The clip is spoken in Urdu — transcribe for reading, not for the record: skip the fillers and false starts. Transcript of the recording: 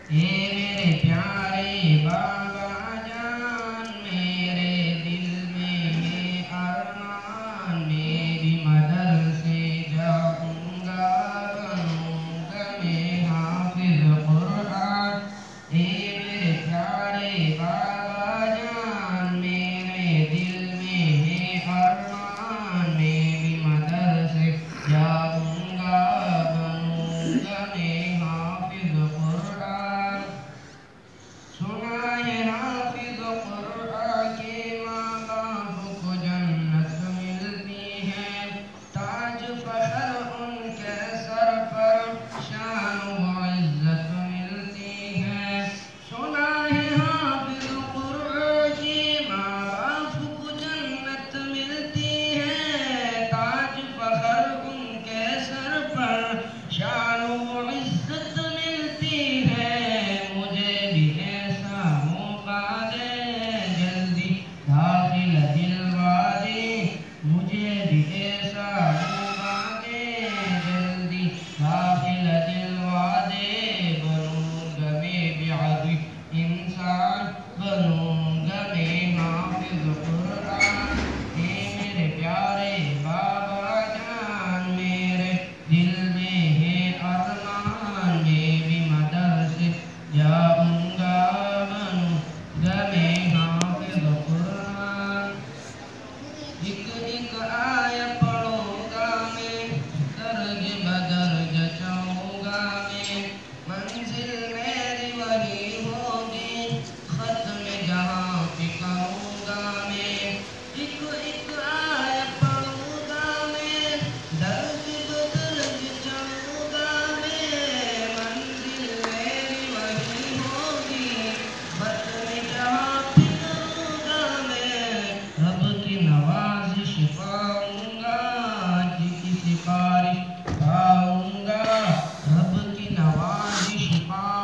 اے میرے پیارے بابا جان، میرے دل میں ہے ارمان، میری مدرسے جاؤں گا، بنوں گا میں حافظ قرآن۔ اے میرے پیارے بابا جان، میرے دل میں ہے ارمان، میری مدرسے جاؤں گا، بنوں گا میں حافظ قرآن۔ سنا ہے حافظ قرآن کے ماں باپ کو جنت ملتی ہے، تاج فخر ان کے سر پر، شان و عزت ملتی ہے۔ سنا ہے حافظ قرآن کے ماں باپ کو جنت ملتی ہے، تاج فخر ان کے سر پر، شان و عزت ملتی ہے۔ مجھے بھی ایسا موقع دے جلدی داخل دلوا دے، مجھے بھی ایسا موقع دے جلدی داخل دلوا دے، بنوں گا میں بھی عظیم انسان، بنوں گا میں حافظ قرآن۔ اے میرے پیارے بابا جان، میرے دل میں ہے ارمان، میں بھی مدرسے جاؤں گا، بنوں گا میں حافظ قرآن۔ ایک ایک آیت پڑھوں گا میں، درج بدرج جاؤں گا میں، منزل میری وہی ہوگی، ختم جہاں پہ کروں گا میں۔ ایک ایک آیت پڑھوں گا میں، درج بدرج جاؤں گا میں، منزل میری وہی ہوگی، ختم جہاں پہ کروں گا میں۔ رب کی نوازش پاؤں گا، جی کی سفارش پاؤں گا، رب کی نوازش پاؤں